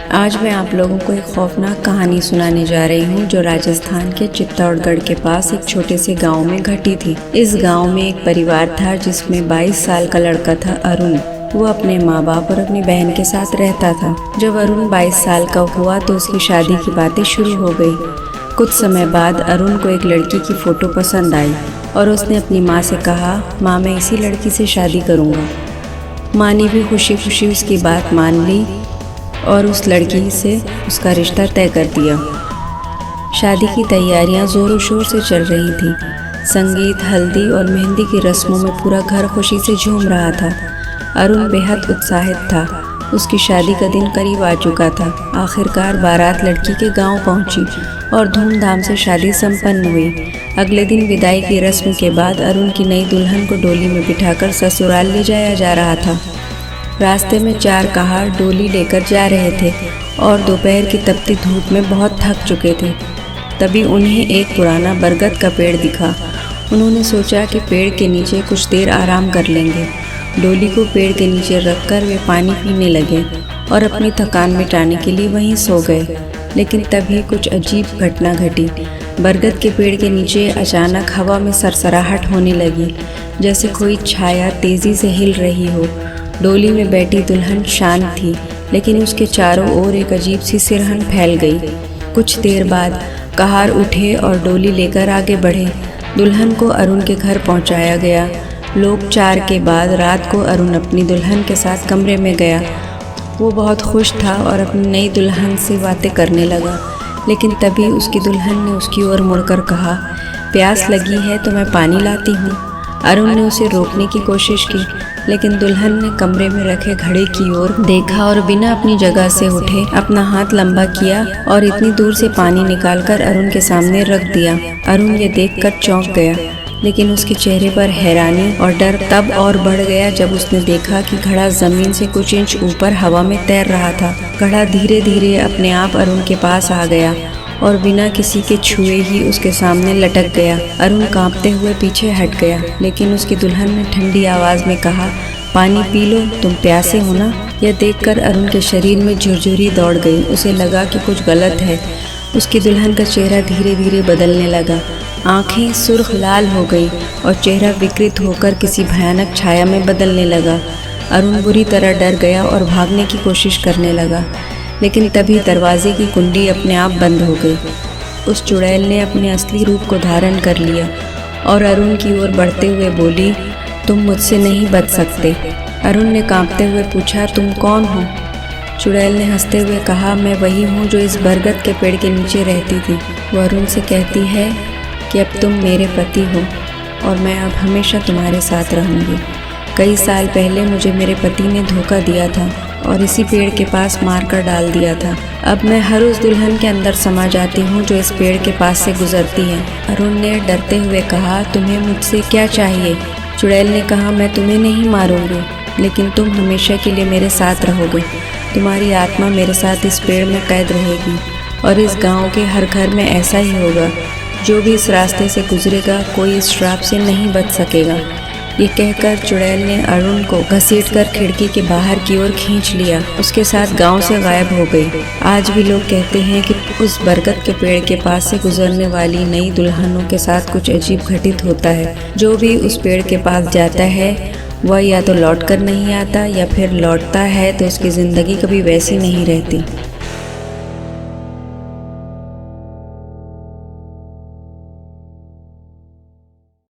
आज मैं आप लोगों को एक खौफनाक कहानी सुनाने जा रही हूँ जो राजस्थान के चित्तौड़गढ़ के पास एक छोटे से गांव में घटी थी। इस गांव में एक परिवार था जिसमें 22 साल का लड़का था अरुण। वो अपने माँ बाप और अपनी बहन के साथ रहता था। जब अरुण 22 साल का हुआ तो उसकी शादी की बातें शुरू हो गई। कुछ समय बाद अरुण को एक लड़की की फ़ोटो पसंद आई और उसने अपनी माँ से कहा, माँ मैं इसी लड़की से शादी करूँगा। माँ ने भी खुशी खुशी उसकी बात मान ली और उस लड़की से उसका रिश्ता तय कर दिया। शादी की तैयारियां ज़ोरों शोर से चल रही थी। संगीत, हल्दी और मेहंदी की रस्मों में पूरा घर खुशी से झूम रहा था। अरुण बेहद उत्साहित था। उसकी शादी का दिन करीब आ चुका था। आखिरकार बारात लड़की के गांव पहुंची और धूमधाम से शादी संपन्न हुई। अगले दिन विदाई की रस्म के बाद अरुण की नई दुल्हन को डोली में बिठाकर ससुराल ले जाया जा रहा था। रास्ते में 4 कहार डोली लेकर जा रहे थे और दोपहर की तपती धूप में बहुत थक चुके थे। तभी उन्हें एक पुराना बरगद का पेड़ दिखा। उन्होंने सोचा कि पेड़ के नीचे कुछ देर आराम कर लेंगे। डोली को पेड़ के नीचे रखकर वे पानी पीने लगे और अपनी थकान मिटाने के लिए वहीं सो गए। लेकिन तभी कुछ अजीब घटना घटी। बरगद के पेड़ के नीचे अचानक हवा में सरसराहट होने लगी, जैसे कोई छाया तेज़ी से हिल रही हो। डोली में बैठी दुल्हन शांत थी, लेकिन उसके चारों ओर एक अजीब सी सिरहन फैल गई। कुछ देर बाद कहार उठे और डोली लेकर आगे बढ़े। दुल्हन को अरुण के घर पहुंचाया गया। लोग 4 के बाद रात को अरुण अपनी दुल्हन के साथ कमरे में गया। वो बहुत खुश था और अपनी नई दुल्हन से बातें करने लगा। लेकिन तभी उसकी दुल्हन ने उसकी ओर मुड़कर कहा, प्यास लगी है तो मैं पानी लाती हूँ। अरुण ने उसे रोकने की कोशिश की, लेकिन दुल्हन ने कमरे में रखे घड़े की ओर देखा और बिना अपनी जगह से उठे अपना हाथ लंबा किया और इतनी दूर से पानी निकालकर अरुण के सामने रख दिया। अरुण ये देखकर चौंक गया, लेकिन उसके चेहरे पर हैरानी और डर तब और बढ़ गया जब उसने देखा कि घड़ा जमीन से कुछ इंच ऊपर हवा में तैर रहा था। घड़ा धीरे धीरे अपने आप अरुण के पास आ गया और बिना किसी के छुए ही उसके सामने लटक गया। अरुण कांपते हुए पीछे हट गया, लेकिन उसकी दुल्हन ने ठंडी आवाज़ में कहा, पानी पी लो, तुम प्यासे हो ना। यह देखकर अरुण के शरीर में झुरझुरी दौड़ गई। उसे लगा कि कुछ गलत है। उसकी दुल्हन का चेहरा धीरे धीरे बदलने लगा। आंखें सुर्ख लाल हो गई और चेहरा विकृत होकर किसी भयानक छाया में बदलने लगा। अरुण बुरी तरह डर गया और भागने की कोशिश करने लगा, लेकिन तभी दरवाजे की कुंडी अपने आप बंद हो गई। उस चुड़ैल ने अपने असली रूप को धारण कर लिया और अरुण की ओर बढ़ते हुए बोली, तुम मुझसे नहीं बच सकते। अरुण ने कांपते हुए पूछा, तुम कौन हो? चुड़ैल ने हंसते हुए कहा, मैं वही हूँ जो इस बरगद के पेड़ के नीचे रहती थी। वो अरुण से कहती है कि अब तुम मेरे पति हो और मैं अब हमेशा तुम्हारे साथ रहूँगी। कई साल पहले मुझे मेरे पति ने धोखा दिया था और इसी पेड़ के पास मार कर डाल दिया था। अब मैं हर उस दुल्हन के अंदर समा जाती हूँ जो इस पेड़ के पास से गुजरती है। अरुण ने डरते हुए कहा, तुम्हें मुझसे क्या चाहिए? चुड़ैल ने कहा, मैं तुम्हें नहीं मारूंगी, लेकिन तुम हमेशा के लिए मेरे साथ रहोगे। तुम्हारी आत्मा मेरे साथ इस पेड़ में कैद रहेगी और इस गाँव के हर घर में ऐसा ही होगा। जो भी इस रास्ते से गुजरेगा कोई इस श्राप से नहीं बच सकेगा। ये कहकर चुड़ैल ने अरुण को घसीटकर खिड़की के बाहर की ओर खींच लिया। उसके साथ गांव से गायब हो गई। आज भी लोग कहते हैं कि उस बरगद के पेड़ के पास से गुजरने वाली नई दुल्हनों के साथ कुछ अजीब घटित होता है। जो भी उस पेड़ के पास जाता है वह या तो लौट कर नहीं आता या फिर लौटता है तो उसकी ज़िंदगी कभी वैसी नहीं रहती।